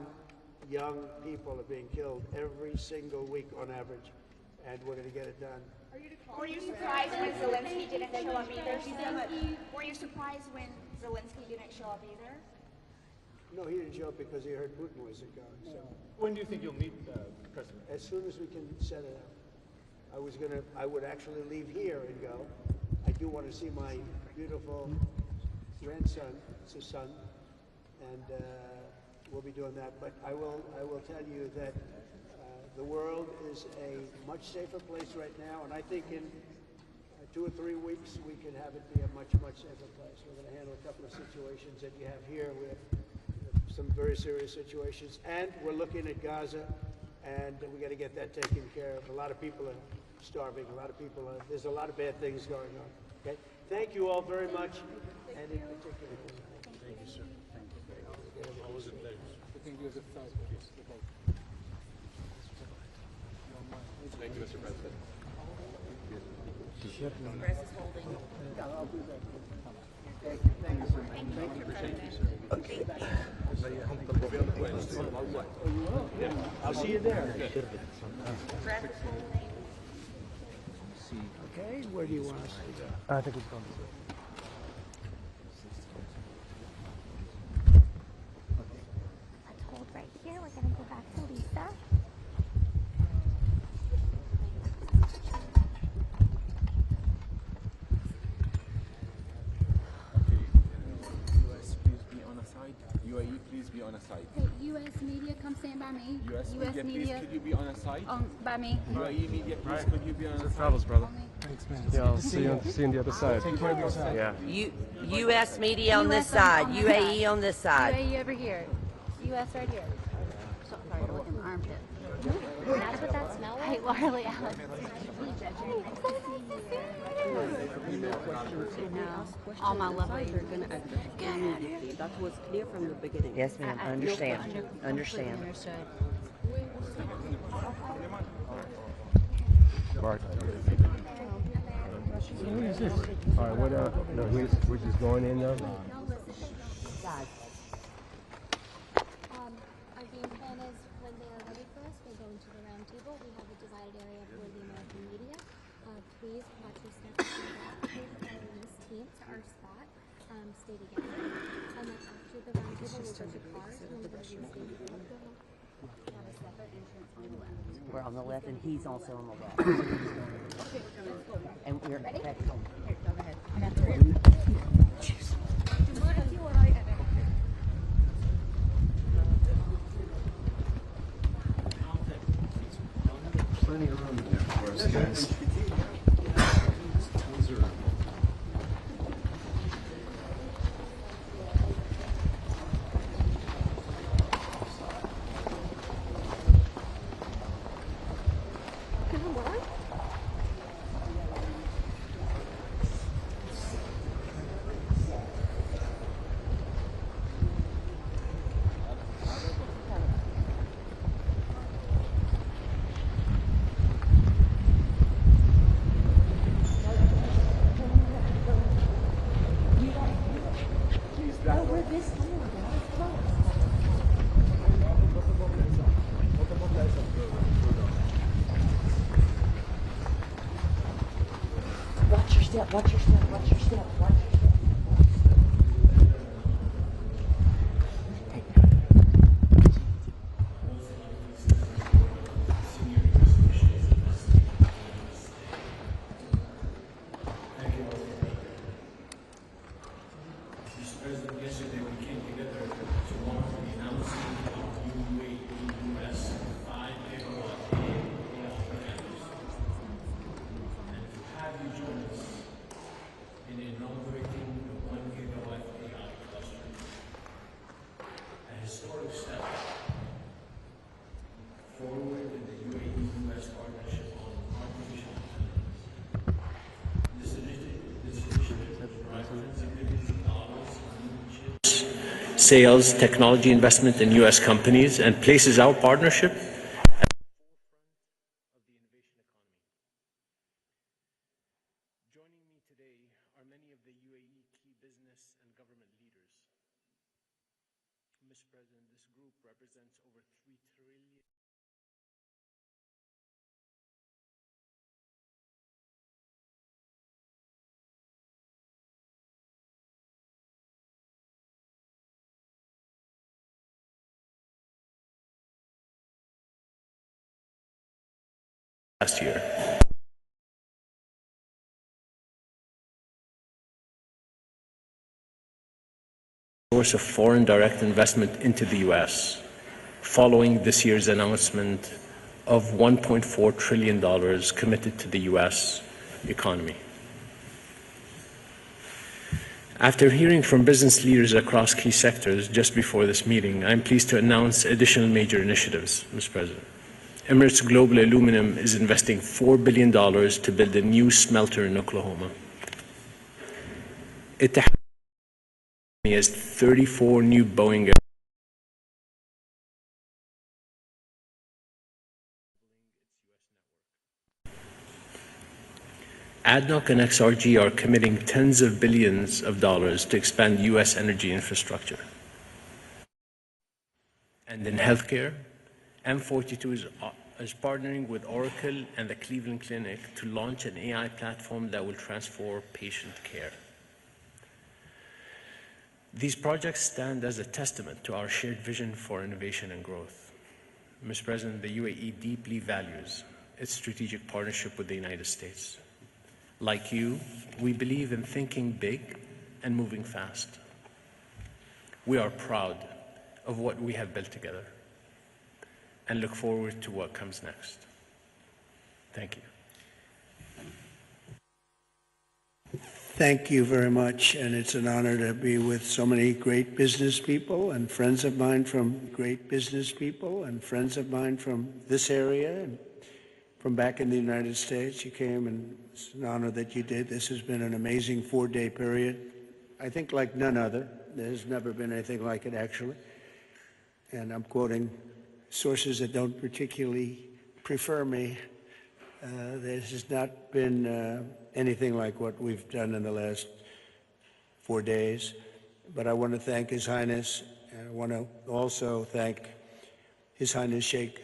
young people are being killed every single week on average, and we're going to get it done. Were you surprised when Zelensky didn't show up either? Were you surprised when Zelensky didn't show up either? No, he didn't show up because he heard Putin wasn't going. So When do you think you'll meet the president? as soon as we can set it up, I would actually leave here and go. I do want to see my beautiful grandson. It's a son, and we'll be doing that. But I will tell you that the world is a much safer place right now, and I think in 2 or 3 weeks we can have it be a much, much safer place. We're going to handle a couple of situations that you have here. We have some very serious situations, and we're looking at Gaza, and we got to get that taken care of. A lot of people are starving. A lot of people are. There's a lot of bad things going on. Okay. Thank you all very much, and in particular. Thank you, sir. Always a pleasure. Thank you, Mr. President. Press is holding. Yeah, I'll do that. Thank you, sir. Thank you, President. I'll see you there. Press is holding. Okay, where do you want us to go? I think it's gone. Let's hold right here. We're going to go back to Lisa. US, please be on a side. UAE, please be on a side. Hey, US media, come stand by me. US media, please, could you be on a side? By me. UAE media, please, could you be on a side? Travels, brother. Thanks, man. Yeah, I'll see you on the other side. Take care of yourself. Yeah. U.S. media on this side, UAE on this side. UAE over here. US right here. Sorry, look at my armpit. That's what that smells like? Hey, Larly, Alex. All my lovely are going to That was clear from the beginning. Yes, ma'am. Understand. Understand. Mark. What is this? All right, what? No, we're just going in though. Our game plan is when they are ready for us, we'll go into the round table. We have a divided area for the American media. Please watch your steps to follow this team to our spot. Stay together. And then after the round table, we'll go to cars and we'll go to the same room. We have a separate entrance on the left. We're on the left, and he's also on the left. And we're Ready? back home. Here, go ahead. I got the Plenty of room there for us, guys. Tons of room. Watch your step, watch your step, watch your step, watch your step. Mr. President, yesterday we came together to mark the announcement of UAE US 5 gigawatt AI campus. historic step forward in the UAE-US partnership on artificial intelligence. This initiative provides billions of dollars in chips, sales, technology investment in U.S. companies, and places our partnership Joining me today are many of the UAE key business and government leaders. Mr. President, this group represents over 3 trillion. last year. Source of foreign direct investment into the U.S. following this year's announcement of $1.4 trillion committed to the U.S. economy. After hearing from business leaders across key sectors just before this meeting, I'm pleased to announce additional major initiatives, Mr. President. Emirates Global Aluminum is investing $4 billion to build a new smelter in Oklahoma. Ittihad has 34 new Boeing ADNOC and XRG are committing tens of billions of dollars to expand U.S. energy infrastructure. And in healthcare, M42 is partnering with Oracle and the Cleveland Clinic to launch an AI platform that will transform patient care. These projects stand as a testament to our shared vision for innovation and growth. Mr. President, the UAE deeply values its strategic partnership with the United States. Like you, we believe in thinking big and moving fast. We are proud of what we have built together and look forward to what comes next. Thank you. Thank you very much, and it's an honor to be with so many great business people and friends of mine from great business people and friends of mine from this area and from back in the United States. You came, and it's an honor that you did. This has been an amazing 4-day period, I think like none other. There's never been anything like it, actually. And I'm quoting sources that don't particularly prefer me. There has not been anything like what we've done in the last 4 days. But I want to thank His Highness, and I want to also thank His Highness Sheikh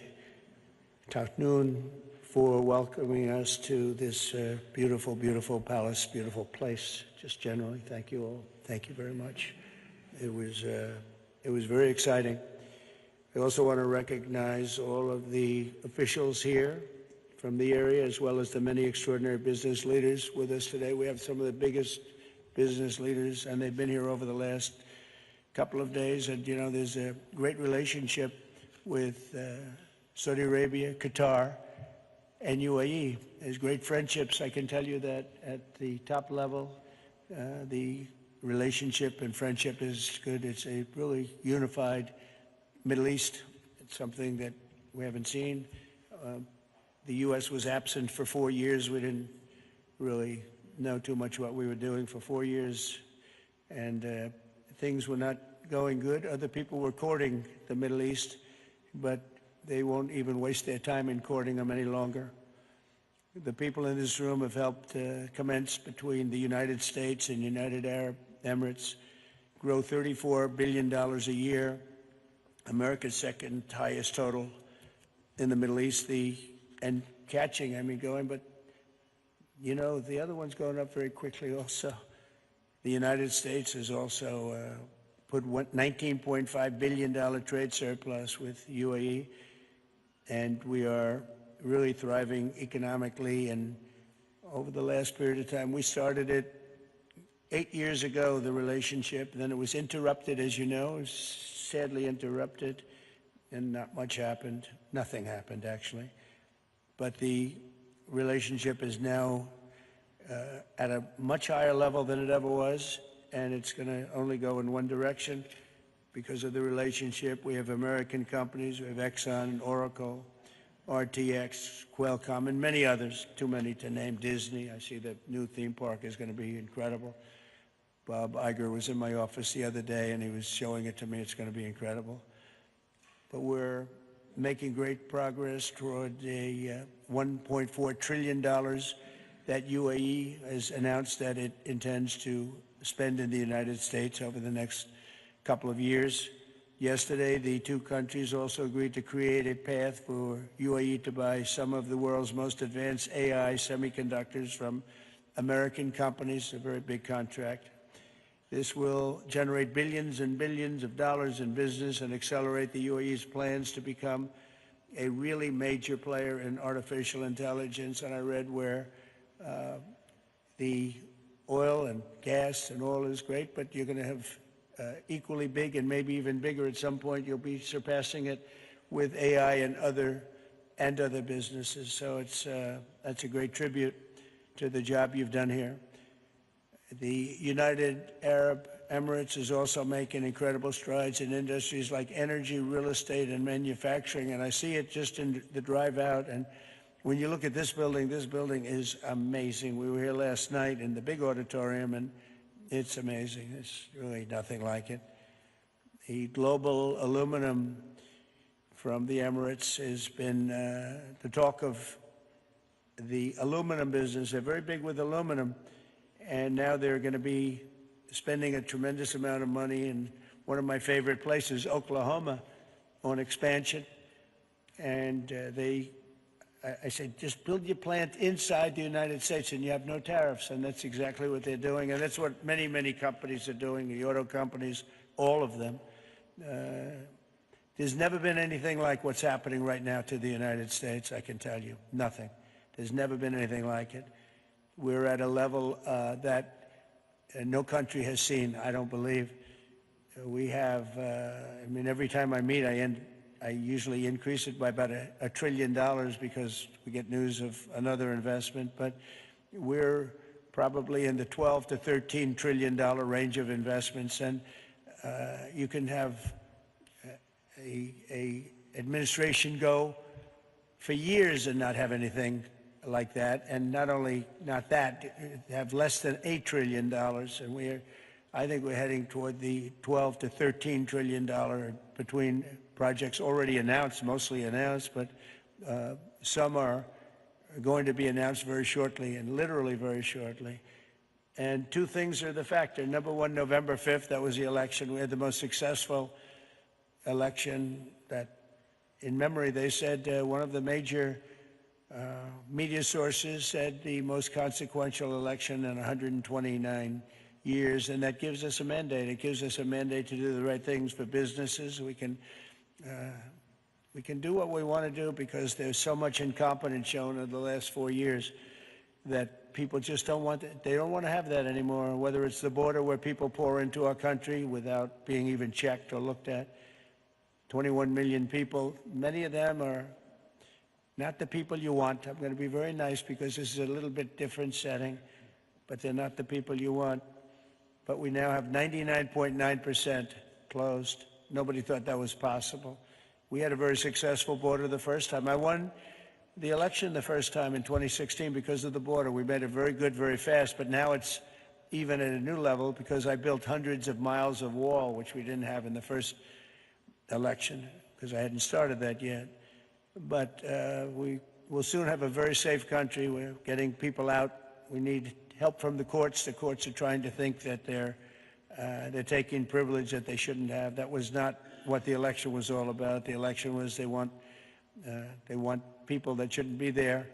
Tahnoon for welcoming us to this beautiful, beautiful palace, beautiful place, just generally. Thank you all. Thank you very much. It was very exciting. I also want to recognize all of the officials here from the area, as well as the many extraordinary business leaders with us today. We have some of the biggest business leaders, and they've been here over the last couple of days. And, you know, there's a great relationship with Saudi Arabia, Qatar, and UAE. There's great friendships. I can tell you that at the top level, the relationship and friendship is good. It's a really unified Middle East. It's something that we haven't seen. The U.S. was absent for 4 years. We didn't really know too much what we were doing for 4 years, and things were not going good. Other people were courting the Middle East, but they won't even waste their time in courting them any longer. The people in this room have helped commence between the United States and United Arab Emirates grow $34 billion a year, America's second highest total in the Middle East, and catching, I mean, going, but, you know, the other one's going up very quickly also. The United States has also put $19.5 billion trade surplus with UAE, and we are really thriving economically. And over the last period of time, we started it 8 years ago, the relationship. Then it was interrupted, as you know, it was sadly interrupted, and not much happened. Nothing happened, actually. But the relationship is now at a much higher level than it ever was, and it's going to only go in one direction. because of the relationship. We have American companies. We have Exxon, Oracle, RTX, Qualcomm, and many others, too many to name. Disney. I see the new theme park is going to be incredible. Bob Iger was in my office the other day, and he was showing it to me. It's going to be incredible. But we're making great progress toward a $1.4 trillion that UAE has announced that it intends to spend in the United States over the next couple of years. Yesterday, the two countries also agreed to create a path for UAE to buy some of the world's most advanced AI semiconductors from American companies, a very big contract. This will generate billions and billions of dollars in business and accelerate the UAE's plans to become a really major player in artificial intelligence. And I read where the oil and gas and oil is great, but you're going to have equally big and maybe even bigger at some point. You'll be surpassing it with AI and other businesses. So that's a great tribute to the job you've done here. The United Arab Emirates is also making incredible strides in industries like energy, real estate, and manufacturing. And I see it just in the drive out. And when you look at this building is amazing. We were here last night in the big auditorium, and it's amazing. It's really nothing like it. The global aluminum from the Emirates has been the talk of the aluminum business. They're very big with aluminum. And now they're going to be spending a tremendous amount of money in one of my favorite places, Oklahoma, on expansion. And I said, just build your plant inside the United States and you have no tariffs. And that's exactly what they're doing. And that's what many, many companies are doing, the auto companies, all of them. There's never been anything like what's happening right now to the United States, I can tell you. Nothing. There's never been anything like it. We're at a level that no country has seen, I don't believe. We have, I mean, every time I meet, I usually increase it by about $1 trillion because we get news of another investment. But we're probably in the $12 to $13 trillion range of investments. And you can have a administration go for years and not have anything like that, and not only not that, have less than $8 trillion, and I think we're heading toward the $12 to $13 trillion between projects already announced, mostly announced, but some are going to be announced very shortly, and literally very shortly. And two things are the factor. Number one, November 5th, that was the election. We had the most successful election that, in memory, they said one of the major media sources said the most consequential election in 129 years, and that gives us a mandate. It gives us a mandate to do the right things for businesses. We can do what we want to do because there's so much incompetence shown in the last 4 years that people just don't want it. They don't want to have that anymore, whether it's the border where people pour into our country without being even checked or looked at. 21 million people, many of them are not the people you want. I'm going to be very nice because this is a little bit different setting, but they're not the people you want. But we now have 99.9% closed. Nobody thought that was possible. We had a very successful border the first time. I won the election the first time in 2016 because of the border. We made it very good, very fast, but now it's even at a new level because I built hundreds of miles of wall, which we didn't have in the first election because I hadn't started that yet. But we will soon have a very safe country. We're getting people out. We need help from the courts. The courts are trying to think that they're taking privilege that they shouldn't have. That was not what the election was all about. The election was they want people that shouldn't be there,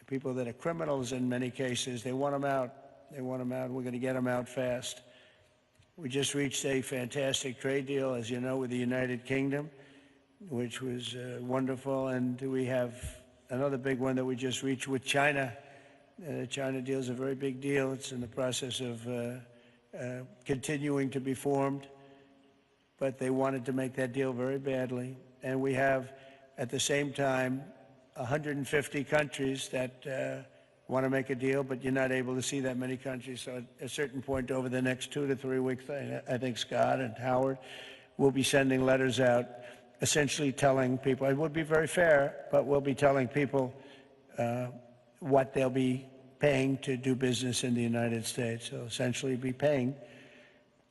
people that are criminals in many cases. They want them out. They want them out. We're going to get them out fast. We just reached a fantastic trade deal, as you know, with the United Kingdom, which was wonderful. And we have another big one that we just reached with China. The China deal is a very big deal. It's in the process of continuing to be formed. But they wanted to make that deal very badly. And we have, at the same time, 150 countries that want to make a deal, but you're not able to see that many countries. So at a certain point over the next 2 to 3 weeks, I think Scott and Howard will be sending letters out, essentially telling people, it would be very fair, but we'll be telling people what they'll be paying to do business in the United States. So essentially be paying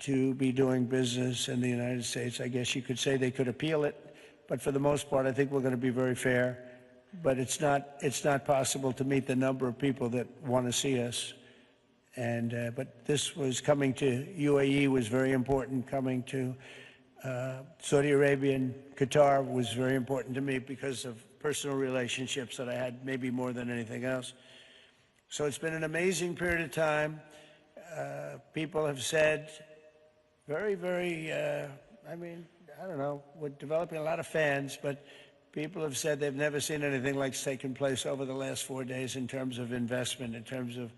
to be doing business in the United States. I guess you could say they could appeal it, but for the most part, I think we're going to be very fair. But it's not possible to meet the number of people that want to see us. And but this was coming to UAE was very important. Coming to Saudi Arabia and Qatar was very important to me because of personal relationships that I had, maybe more than anything else. So it's been an amazing period of time. People have said very, very, I mean, I don't know, we're developing a lot of fans, but people have said they've never seen anything like's taken place over the last 4 days in terms of investment, in terms of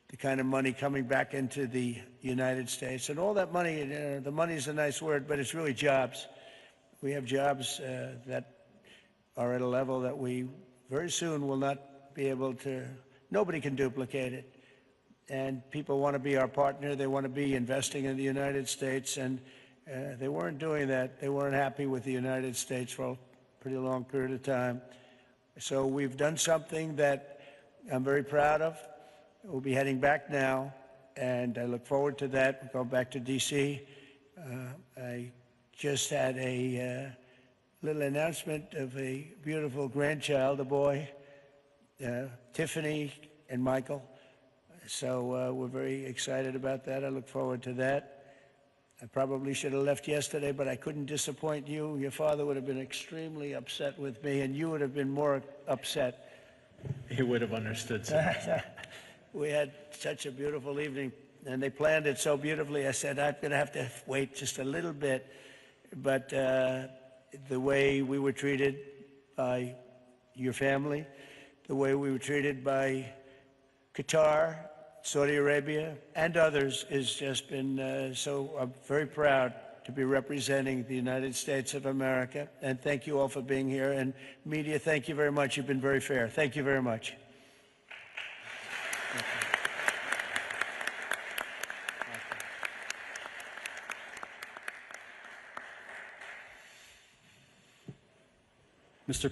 the kind of money coming back into the United States. And all that money, the money is a nice word, but it's really jobs. We have jobs that are at a level that we very soon will not be able to, nobody can duplicate it. And people want to be our partner. They want to be investing in the United States. And they weren't doing that. They weren't happy with the United States for a pretty long period of time. So we've done something that I'm very proud of. We'll be heading back now, and I look forward to that. We'll go back to D.C. I just had a little announcement of a beautiful grandchild, a boy, Tiffany and Michael. So we're very excited about that. I look forward to that. I probably should have left yesterday, but I couldn't disappoint you. Your father would have been extremely upset with me, and you would have been more upset. He would have understood, sir. We had such a beautiful evening, and they planned it so beautifully. I said, I'm going to have to wait just a little bit. But the way we were treated by your family, the way we were treated by Qatar, Saudi Arabia, and others has just been so I'm very proud to be representing the United States of America. And thank you all for being here. And media, thank you very much. You've been very fair. Thank you very much. Mr.